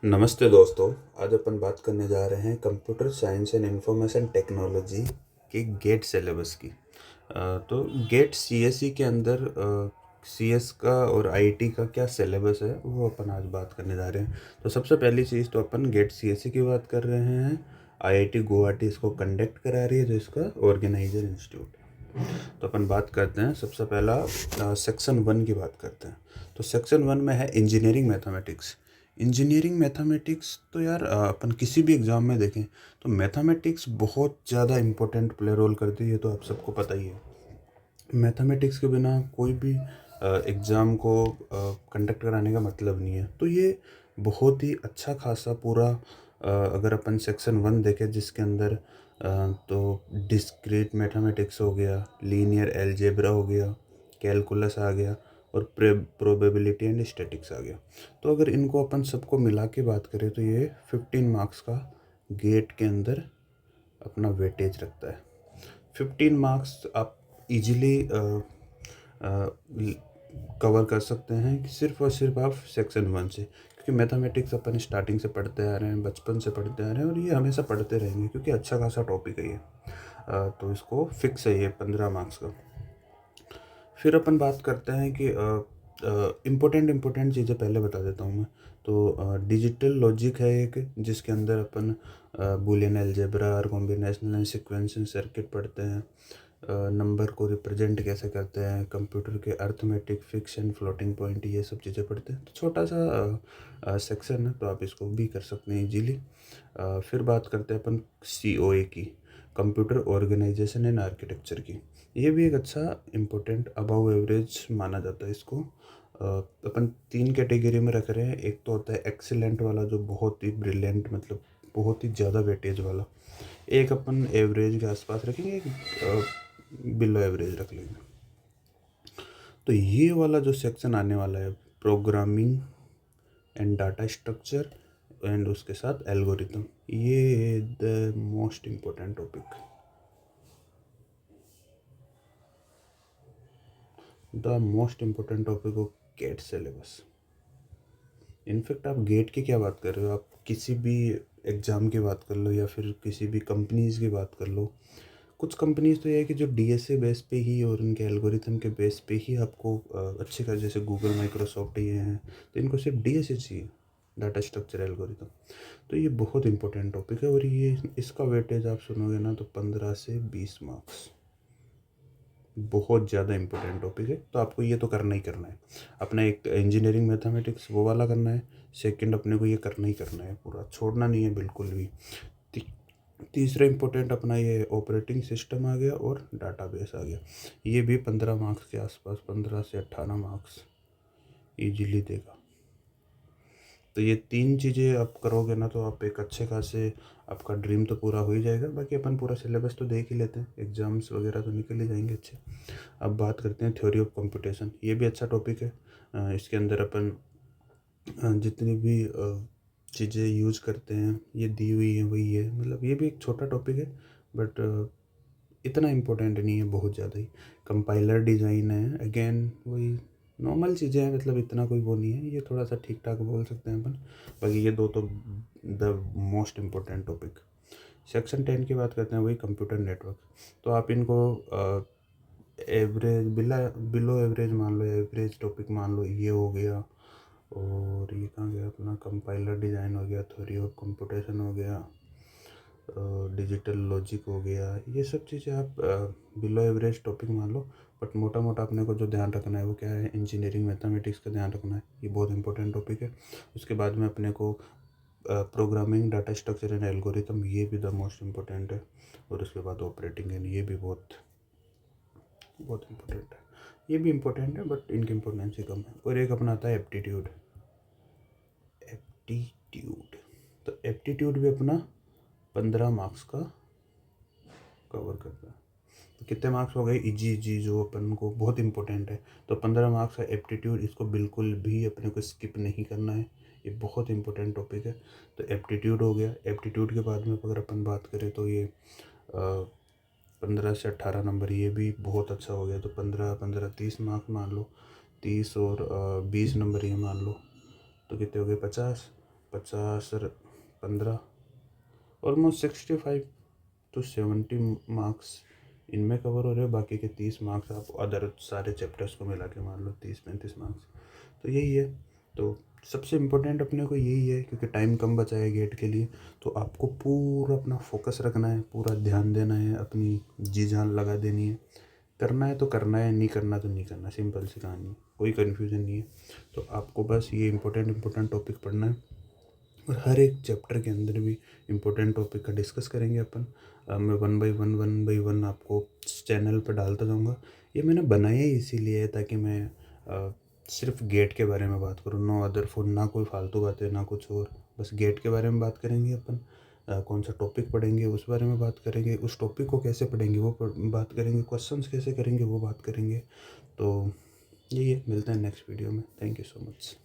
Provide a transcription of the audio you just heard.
नमस्ते दोस्तों। आज अपन बात करने जा रहे हैं computer science and information technology के गेट सिलेबस की। तो गेट सीएसई के अंदर सीएस का और आईटी का क्या सिलेबस है वो अपन आज बात करने जा रहे हैं। तो सबसे पहली चीज़ तो अपन गेट सीएसई की बात कर रहे हैं। आईआईटी गुवाहाटी इसको कंडक्ट करा रही है, जो इसका ऑर्गेनाइजर इंस्टीट्यूट। तो अपन बात करते हैं, सबसे पहला सेक्शन 1 की बात करते हैं। तो सेक्शन 1 में है इंजीनियरिंग मैथमेटिक्स। इंजीनियरिंग मैथमेटिक्स तो यार अपन किसी भी एग्ज़ाम में देखें तो मैथमेटिक्स बहुत ज़्यादा इम्पोर्टेंट प्ले रोल करती है, तो आप सबको पता ही है। मैथमेटिक्स के बिना कोई भी एग्ज़ाम को कंडक्ट कराने का मतलब नहीं है। तो ये बहुत ही अच्छा खासा पूरा अगर अपन सेक्शन 1 देखें जिसके अंदर तो डिस्क्रीट मैथमेटिक्स हो गया, लीनियर अलजेब्रा हो गया, कैलकुलस आ गया और प्रोबेबिलिटी एंड स्टैटिक्स आ गया। तो अगर इनको अपन सबको मिला के बात करें तो ये 15 मार्क्स का गेट के अंदर अपना वेटेज रखता है। 15 मार्क्स आप इजीली कवर कर सकते हैं सिर्फ और सिर्फ आप सेक्शन 1 से, क्योंकि मैथमेटिक्स अपन स्टार्टिंग से पढ़ते आ रहे हैं, बचपन से पढ़ते आ रहे हैं और ये हमेशा पढ़ते रहेंगे क्योंकि अच्छा खासा टॉपिक है ये। तो इसको फिक्स है ये 15 मार्क्स का। फिर अपन बात करते हैं कि इम्पोर्टेंट चीज़ें पहले बता देता हूँ मैं। तो डिजिटल लॉजिक है एक, जिसके अंदर अपन बूलियन अलजेब्रा और कॉम्बिनेशनल एंड सीक्वेंशियल सर्किट पढ़ते हैं। नंबर को रिप्रेजेंट कैसे करते हैं, कंप्यूटर के arithmetic, fix and floating point, ये सब चीज़ें पढ़ते हैं। तो छोटा सा सेक्शन है, तो आप इसको भी कर सकते हैं इजीली। फिर बात करते हैं अपन सीओए की, कंप्यूटर ऑर्गेनाइजेशन एंड आर्किटेक्चर की। ये भी एक अच्छा इम्पोर्टेंट अबव एवरेज माना जाता है इसको। अपन 3 कैटेगरी में रख रहे हैं। एक तो होता है एक्सीलेंट वाला, जो बहुत ही ब्रिलियंट, मतलब बहुत ही ज़्यादा वेटेज वाला। एक अपन एवरेज के आसपास रखेंगे, एक बिलो एवरेज रख लेंगे। तो ये वाला जो सेक्शन आने वाला है, programming and data structure and उसके साथ एल्गोरिथम, ये the most important topic, the most important topic of GATE syllabus. In fact आप गेट की क्या बात कर रहे हो, आप किसी भी एग्ज़ाम की बात कर लो या फिर किसी भी कंपनीज़ की बात कर लो। कुछ कंपनीज़ तो ये है कि जो डीएसए बेस पे ही और उनके एल्गोरिथम के बेस पे ही आपको अच्छे का, जैसे गूगल, माइक्रोसॉफ्ट ये हैं, तो इनको सिर्फ डीएसए चाहिए, डाटा स्ट्रक्चर एल्गोरिथम। तो ये बहुत इंपॉर्टेंट टॉपिक है और ये इसका वेटेज आप सुनोगे ना तो 15 से 20 मार्क्स, बहुत ज़्यादा इंपॉर्टेंट टॉपिक है। तो आपको ये तो करना ही करना है। अपना एक इंजीनियरिंग मैथमेटिक्स वो वाला करना है, सेकंड अपने को ये करना ही करना है, पूरा छोड़ना नहीं है बिल्कुल भी। तीसरा इंपॉर्टेंट अपना ये ऑपरेटिंग सिस्टम आ गया और डाटाबेस आ गया। ये भी 15 मार्क्स के आसपास, 15 से 18 मार्क्स इजीली देगा। तो ये 3 चीज़ें आप करोगे ना तो आप एक अच्छे खासे, आपका ड्रीम तो पूरा हो ही जाएगा। बाकी अपन पूरा सिलेबस तो देख ही लेते हैं, एग्जाम्स वगैरह तो निकल ही जाएंगे अच्छे। अब बात करते हैं थ्योरी ऑफ कंप्यूटेशन। ये भी अच्छा टॉपिक है। इसके अंदर अपन जितनी भी चीज़ें यूज करते हैं ये दी हुई है वही है, मतलब ये भी एक छोटा टॉपिक है बट इतना इम्पोर्टेंट नहीं है, बहुत ज़्यादा ही। कंपाइलर डिज़ाइन है, अगेन वही नॉर्मल चीज़ें हैं, मतलब इतना कोई वो नहीं है, ये थोड़ा सा ठीक ठाक बोल सकते हैं अपन। बाकी ये दो तो the most important topic. Section 10 की बात करते हैं, वही कंप्यूटर नेटवर्क। तो आप इनको एवरेज बिलो एवरेज मान लो, एवरेज टॉपिक मान लो, ये हो गया। और ये कहाँ गया अपना, कंपाइलर डिज़ाइन हो गया, थ्योरी ऑफ कंप्यूटेशन हो गया, डिजिटल लॉजिक हो गया। ये सब चीज़ें आप बिलो एवरेज टॉपिक मान लो। बट मोटा मोटा अपने को जो ध्यान रखना है वो क्या है, इंजीनियरिंग मैथमेटिक्स का ध्यान रखना है, ये बहुत इंपॉर्टेंट टॉपिक है। उसके बाद में अपने को programming, data structure and algorithm, ये भी द मोस्ट इम्पोर्टेंट है। और उसके बाद ऑपरेटिंग एंड, ये भी बहुत बहुत इम्पोर्टेंट है। ये भी इम्पोर्टेंट है बट इनकी इम्पोर्टेंस ही कम है। और एक अपना आता है एप्टीट्यूड। एप्टीट्यूड, तो एप्टीट्यूड भी अपना 15 मार्क्स का कवर करता है। तो कितने मार्क्स हो गए, इजी इजी जो अपन को बहुत इंपॉर्टेंट है। तो 15 मार्क्स का एप्टीट्यूड, इसको बिल्कुल भी अपने को स्किप नहीं करना है, ये बहुत इंपॉर्टेंट टॉपिक है। तो एप्टीट्यूड हो गया। एप्टीट्यूड के बाद में अगर अपन बात करें तो ये 15 से 18 नंबर, ये भी बहुत अच्छा हो गया। तो 15 30 मार्क्स मान लो, 30 और 20 नंबर ये मान लो, तो कितने हो गए, 50। 50 15 ऑलमोस्ट 65 to 70 मार्क्स इनमें कवर हो रहे हैं, बाकी के 30 मार्क्स आप अदर सारे चैप्टर्स को मिला के मान लो 30-35 मार्क्स। तो यही है। तो सबसे इम्पोर्टेंट अपने को यही है, क्योंकि टाइम कम बचा है गेट के लिए, तो आपको पूरा अपना फोकस रखना है, पूरा ध्यान देना है, अपनी जी जान लगा देनी है। करना है तो करना है, नहीं करना तो नहीं करना, सिंपल सी कहानी है, कोई कन्फ्यूज़न नहीं है। तो आपको बस ये इम्पोर्टेंट टॉपिक पढ़ना है, और हर एक चैप्टर के अंदर भी इम्पोर्टेंट टॉपिक का डिस्कस करेंगे अपन। मैं वन बाई वन आपको चैनल पर डालता जाऊँगा। ये मैंने बनाया ही इसीलिए है ताकि मैं सिर्फ गेट के बारे में बात करूँ, नो अदर फोन, ना कोई फालतू बातें ना कुछ और, बस गेट के बारे में बात करेंगे अपन। कौन सा टॉपिक पढ़ेंगे उस बारे में बात करेंगे, उस टॉपिक को कैसे पढ़ेंगे वो बात करेंगे, क्वेश्चंस कैसे करेंगे वो बात करेंगे। तो यही है, मिलते हैं नेक्स्ट वीडियो में। Thank you so much.